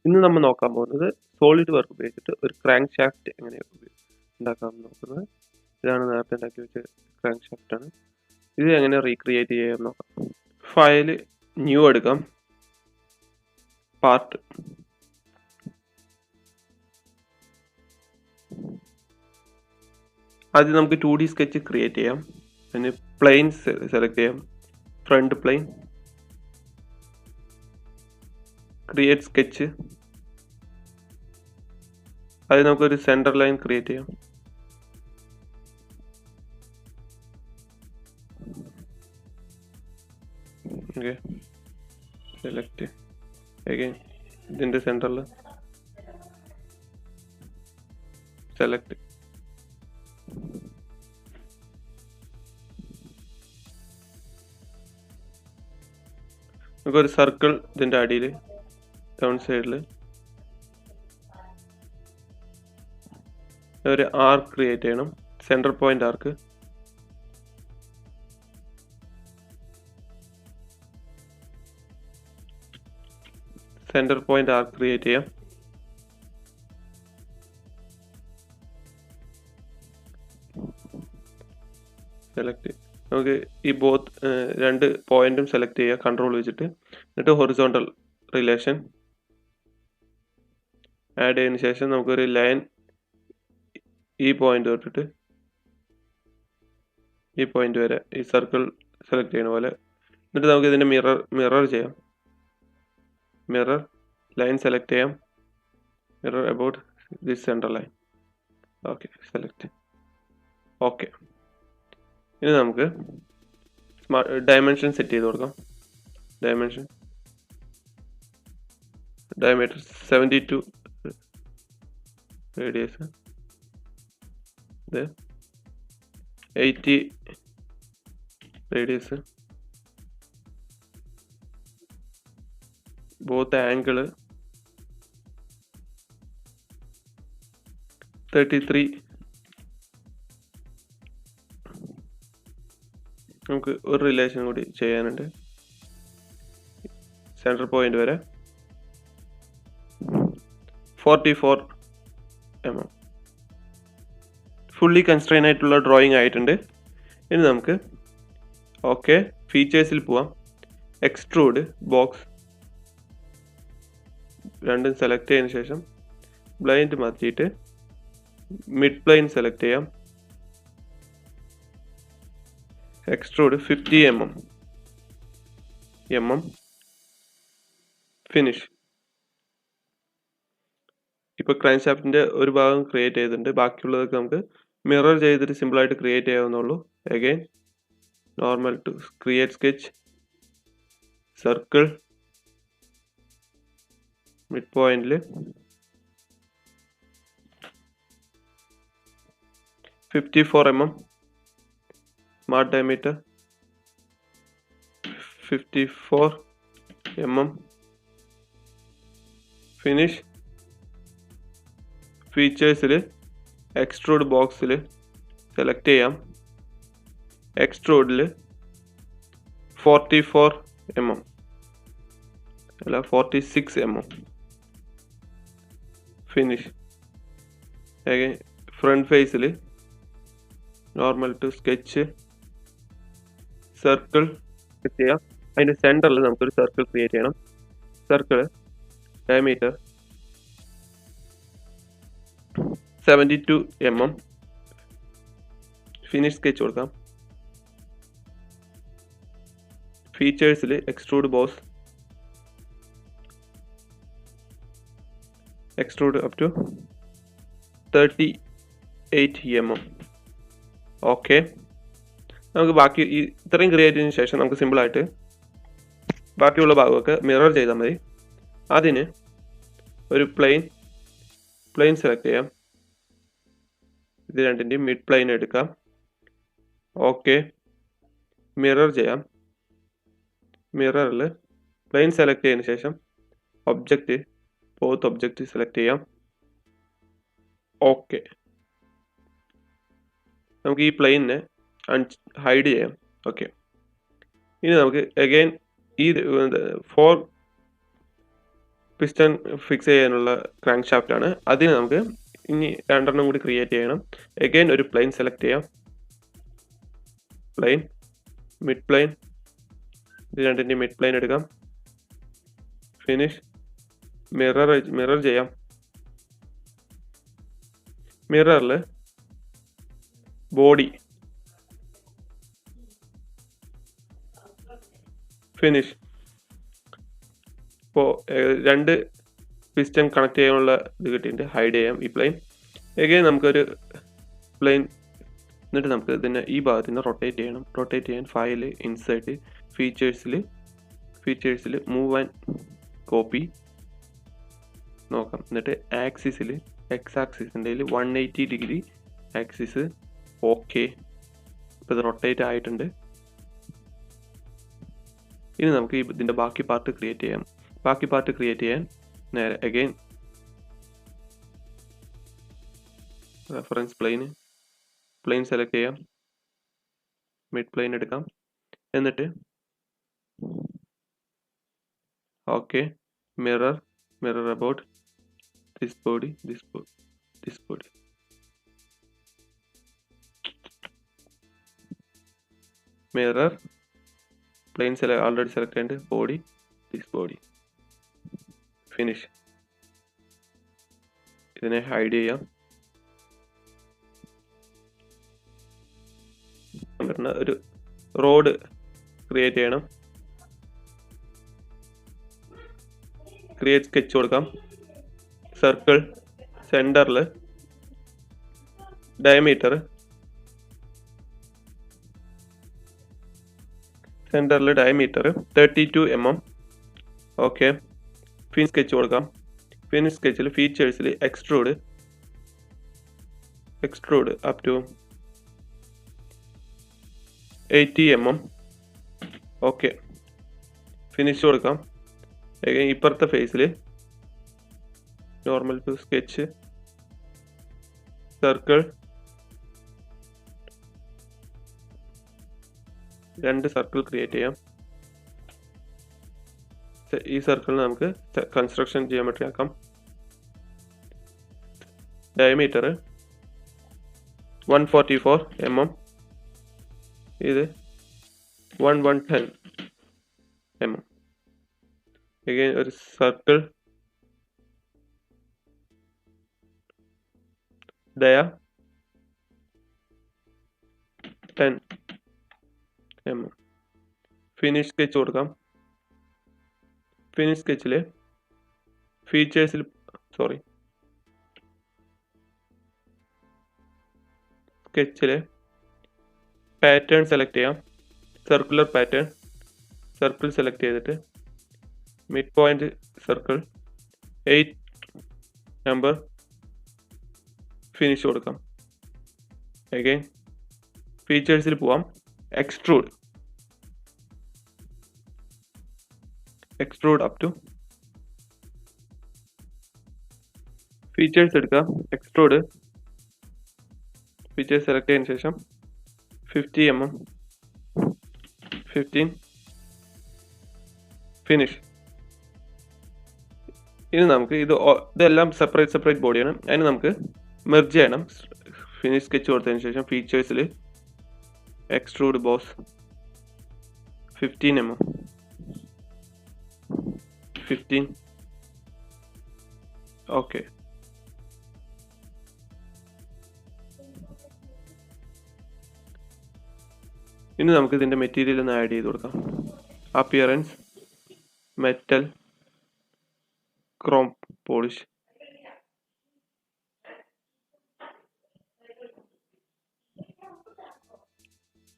ഇന്ന് നമ്മൾ നോക്കാൻ പോകുന്നത് സോളിഡ് വർക്ക് ഉപയോഗിച്ചിട്ട് ഒരു ക്രാങ്ക് ഷാഫ്റ്റ് എങ്ങനെ ഉണ്ടാക്കാമെന്ന് നോക്കുന്നത്. ഇതാണ് നേരത്തെ ഉണ്ടാക്കി വെച്ച ക്രാങ്ക് ഷാഫ്റ്റ് ആണ്. ഇത് എങ്ങനെ റീക്രിയേറ്റ് ചെയ്യാമെന്ന് നോക്കാം. ഫയല് ന്യൂ എടുക്കാം, പാർട്ട്, ആദ്യം നമുക്ക് 2D സ്കെച്ച് ക്രിയേറ്റ് ചെയ്യാം. അതിന് പ്ലെയിൻ സെലക്ട് ചെയ്യാം, ഫ്രണ്ട് പ്ലെയിൻ, ക്രിയേറ്റ് സ്കെച്ച്. അത് നമുക്കൊരു സെൻറ്റർ ലൈൻ ക്രിയേറ്റ് ചെയ്യാം. ഓക്കെ, സെലക്ട് അഗൈൻ ഇതിൻ്റെ സെൻറ്ററിൽ സെലക്ട്. നമുക്കൊരു സർക്കിൾ ഇതിൻ്റെ അടിയിൽ ഡൗൺ സൈഡിൽ ഒരു ആർക്ക് ക്രിയേറ്റ് ചെയ്യണം, centre point arc. Centre point arc create ചെയ്യാം. സെലക്ട്. നമുക്ക് ഈ രണ്ട് പോയിന്റും സെലക്ട് ചെയ്യുക കൺട്രോൾ വെച്ചിട്ട്. എന്നിട്ട് ഹൊറിസോണ്ടൽ റിലേഷൻ ആഡ് ചെയ്തതിന് ശേഷം നമുക്കൊരു ലൈൻ ഈ പോയിന്റ് തൊട്ടിട്ട് ഈ പോയിന്റ് വരെ ഈ സർക്കിൾ സെലക്ട് ചെയ്യുന്ന പോലെ. എന്നിട്ട് നമുക്ക് ഇതിൻ്റെ മിറർ ചെയ്യാം. മിറർ ലൈൻ സെലക്ട് ചെയ്യാം, mirror about this centre line. Okay, select. Okay, ഇനി നമുക്ക് ഡയമെൻഷൻ സെറ്റ് ചെയ്ത് കൊടുക്കാം. ഡയമെൻഷൻ ഡയമീറ്റർ 72 റേഡിയസ്, ഇത് 80 റേഡിയസ്, ബോത്ത് ആംഗിൾ 33. നമുക്ക് ഒരു റിലേഷൻ കൂടി ചെയ്യാനുണ്ട്, സെൻറ്റർ പോയിന്റ് വരെ 44 mm. ഫുള്ളി കൺസ്ട്രെയിൻ ആയിട്ടുള്ള ഡ്രോയിങ് ആയിട്ടുണ്ട്. ഇനി നമുക്ക് ഓക്കെ ഫീച്ചേഴ്സിൽ പോവാം. എക്സ്ട്രൂഡ് ബോക്സ് രണ്ടും സെലക്ട് ചെയ്തതിന് ശേഷം ബ്ലൈൻഡ് മാറ്റിയിട്ട് മിഡ് പ്ലെയിൻ സെലക്ട് ചെയ്യാം. Extrude 50 mm finish. ഇപ്പോൾ ക്രാങ്ക് ഷാഫ്റ്റിൻ്റെ ഒരു ഭാഗം ക്രിയേറ്റ് ചെയ്തിട്ടുണ്ട്, ബാക്കിയുള്ളതൊക്കെ നമുക്ക് മിറർ ചെയ്തിട്ട് സിമ്പിളായിട്ട് ക്രിയേറ്റ് ചെയ്യാവുന്നുള്ളൂ. Again normal to create sketch, circle, mid പോയിന്റിൽ 54 mm, smart diameter 54 mm finish. ഫീച്ചേഴ്സിൽ എക്സ്ട്രൂഡ് ബോക്സിൽ സെലക്ട് ചെയ്യാം, എക്സ്ട്രൂഡിൽ 44 mm അല്ല 46 mm ഫിനിഷ്. അഗൈൻ ഫ്രണ്ട് ഫേസിൽ നോർമൽ ടു സ്കെച്ച്, സർക്കിൾ ചെയ്യാം. അതിൻ്റെ സെൻറ്ററിൽ നമുക്കൊരു സർക്കിൾ ക്രിയേറ്റ് ചെയ്യണം. Circle diameter 72 mm finish sketch കൊടുക്കാം. ഫീച്ചേഴ്സിൽ extrude boss, extrude up to 38 mm. Okay, നമുക്ക് ബാക്കി ഇത്രയും ക്രിയേറ്റ് ചെയ്തതിന് ശേഷം നമുക്ക് സിമ്പിളായിട്ട് ബാക്കിയുള്ള ഭാഗമൊക്കെ മിറർ ചെയ്താൽ മതി. അതിന് ഒരു പ്ലെയിൻ സെലക്ട് ചെയ്യാം, ഇത് രണ്ടിൻ്റെയും മിഡ് പ്ലെയിൻ എടുക്കാം. ഓക്കെ, മിറർ ചെയ്യാം. മിററിൽ പ്ലെയിൻ സെലക്ട് ചെയ്തതിന് ശേഷം ബോത്ത് ഒബ്ജക്റ്റ് സെലക്ട് ചെയ്യാം. ഓക്കെ, നമുക്ക് ഈ പ്ലെയിനിനെ ഹൈഡ് ചെയ്യാം. ഓക്കെ, ഇനി നമുക്ക് അഗൈൻ ഈ 4 പിസ്റ്റൺ ഫിക്സ് ചെയ്യാനുള്ള ക്രാങ്ക് ഷാഫ്റ്റ് ആണ്. അതിന് നമുക്ക് ഇനി രണ്ടെണ്ണം കൂടി ക്രിയേറ്റ് ചെയ്യണം. അഗൈൻ ഒരു പ്ലെയിൻ സെലക്ട് ചെയ്യാം. പ്ലെയിൻ, മിഡ് പ്ലെയിൻ, ഇത് രണ്ടിൻ്റെ മിഡ് പ്ലെയിൻ എടുക്കാം. ഫിനിഷ്. മിറർ ചെയ്യാം. മിററിൽ ബോഡി, ഫിനിഷ്. ഇപ്പോൾ രണ്ട് പിസ്റ്റൺ കണക്ട് ചെയ്യാനുള്ള ഇത് കിട്ടിയിട്ട് ഹൈഡ് ചെയ്യാം ഈ പ്ലെയിൻ. എഗെയിൻ നമുക്കൊരു പ്ലെയിൻ, എന്നിട്ട് നമുക്ക് ഇതിനെ ഈ ഭാഗത്ത് നിന്ന് റൊട്ടേറ്റ് ചെയ്യണം. റൊട്ടേറ്റ് ചെയ്യാൻ ഫയൽ, ഇൻസേർട്ട്, ഫീച്ചേഴ്സിൽ മൂവ് ആൻഡ് കോപ്പി നോക്കാം. എന്നിട്ട് ആക്സിസിൽ എക്സ് ആക്സിസിൻ്റെ 180 ഡിഗ്രി ആക്സിസ്. ഓക്കെ, ഇപ്പോൾ ഇത് റൊട്ടേറ്റ് ആയിട്ടുണ്ട്. ഇനി നമുക്ക് ഇതിൻ്റെ ബാക്കി പാർട്ട് ക്രിയേറ്റ് ചെയ്യാം. ബാക്കി പാർട്ട് ക്രിയേറ്റ് ചെയ്യാൻ നേരെ അഗെയിൻ റെഫറൻസ് പ്ലെയിൻ സെലക്ട് ചെയ്യാം. മിഡ് പ്ലെയിൻ എടുക്കാം. എന്നിട്ട് okay, mirror about this body, mirror plane already select ചെയ്യേണ്ട ബോഡി, ദിസ് ബോഡി, ഫിനിഷ്. ഇതിനെ ഹൈഡ് ചെയ്യാം. ഒരു റോഡ് ക്രിയേറ്റ് ചെയ്യണം. ക്രിയേറ്റ് സ്കെച്ച് കൊടുക്കാം. സർക്കിൾ, സെൻറ്ററിൽ diameter, 32 mm. Okay, fin sketch കൊടുക്കാം. ഫിൻ സ്കെച്ചിൽ ഫീച്ചേഴ്സിൽ extrude up to 80 mm. Okay, finish കൊടുക്കാം. ഇപ്പുറത്തെ ഫേസിൽ normal sketch, circle, 2 circle create ചെയ്യാം. ഈ സർക്കിളിന് നമുക്ക് കൺസ്ട്രക്ഷൻ ജിയോമെട്രി ആക്കാം. ഡയമീറ്റർ 144 mm, ഇത് 1110 mm. അഗൈൻ ഒരു സർക്കിൾ, ഡയ 10 mm. ഫിനിഷ് സ്കെച്ച് കൊടുക്കാം. ഫിനിഷ് സ്കെച്ചിൽ ഫീച്ചേഴ്സിൽ സ്കെച്ചിൽ പാറ്റേൺ സെലക്ട് ചെയ്യാം. സർക്കുലർ പാറ്റേൺ, സർക്കിൾ സെലക്ട് ചെയ്തിട്ട് mid point circle 8 number, finish കൊടുക്കാം. അഗൈൻ ഫീച്ചേഴ്സിൽ പോവാം. എക്സ്ട്രൂഡ് അപ് ടു, ഫീച്ചേഴ്സ് എടുക്കാം. എക്സ്ട്രൂഡ് ഫീച്ചേഴ്സ് സെലക്ട് ചെയ്തതിനു ശേഷം 50 mm, 15, ഫിനിഷ്. ഇനി നമുക്ക് ഇതെല്ലാം സെപ്പറേറ്റ് ബോഡിയാണ്. അതിന് നമുക്ക് മെർജ് ചെയ്യണം. ഫിനിഷ് സ്കെച്ച് കൊടുത്തതിന് ശേഷം ഫീച്ചേഴ്സിൽ എക്സ്ട്രൂഡ് ബോസ് 15 mm, 15. ഓക്കെ, ഇനി നമുക്ക് ഇതിൻ്റെ മെറ്റീരിയൽ ഒന്ന് ആഡ് ചെയ്ത് കൊടുക്കാം. അപ്പിയറൻസ്, മെറ്റൽ, ക്രോം പോളിഷ്,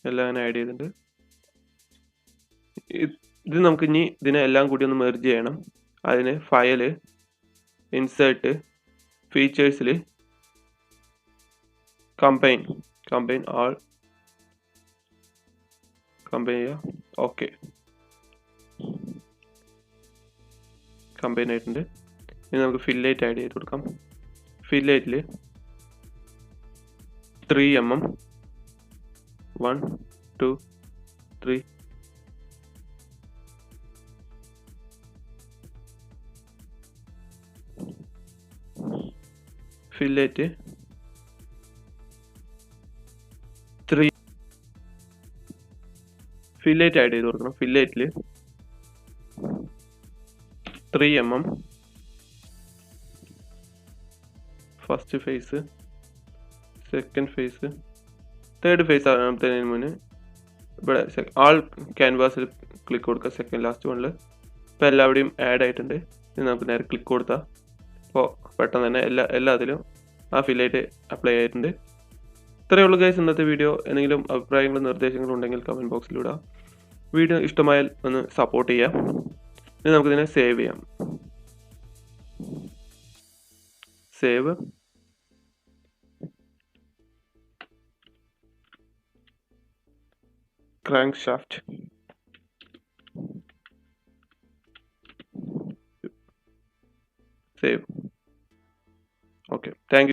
എല്ലാം ആഡ് ചെയ്തിട്ടുണ്ട്. ഇത് നമുക്ക് ഇനി ഇതിനെ എല്ലാം കൂടി ഒന്ന് മെർജ് ചെയ്യണം. അതിന് ഫയല്, ഇൻസേർട്ട്, ഫീച്ചേഴ്സിൽ കമ്പൈൻ ആൾ ചെയ്യാം. ഓക്കെ, കമ്പൈൻ ആയിട്ടുണ്ട്. ഇനി നമുക്ക് ഫില്ലൈറ്റ് ആഡ് ചെയ്ത് കൊടുക്കാം. ഫില്ലൈറ്റിൽ 3 mm, 1, 2, 3, ഫില്ലറ്റ് 3 ഫില്ലറ്റ് ആഡ് ചെയ്ത് കൊടുക്കണം. ഫില്ലറ്റിൽ 3 mm first phase, second phase, third phase ആകുന്നതിന് മുന്നേ ഇവിടെ ആൾ ക്യാൻവാസിൽ ക്ലിക്ക് കൊടുക്കുക. സെക്കൻഡ് ലാസ്റ്റ് വണ്ണിൽ ഇപ്പോൾ എല്ലാവിടെയും ആഡ് ആയിട്ടുണ്ട്. ഇനി നമുക്ക് നേരെ ക്ലിക്ക് കൊടുത്താൽ അപ്പോൾ പെട്ടെന്ന് തന്നെ എല്ലാത്തിലും ആ ഫില്ലറ്റ് അപ്ലൈ ആയിട്ടുണ്ട്. ഇത്രയേ ഉള്ളൂ ഗൈസ് ഇന്നത്തെ വീഡിയോ. എന്തെങ്കിലും അഭിപ്രായങ്ങളും നിർദ്ദേശങ്ങളും ഉണ്ടെങ്കിൽ കമൻറ്റ് ബോക്സിലിടുക. വീഡിയോ ഇഷ്ടമായാൽ ഒന്ന് സപ്പോർട്ട് ചെയ്യാം. ഇനി നമുക്കിതിനെ സേവ് ചെയ്യാം. Save, crankshaft, save. Okay, thank you.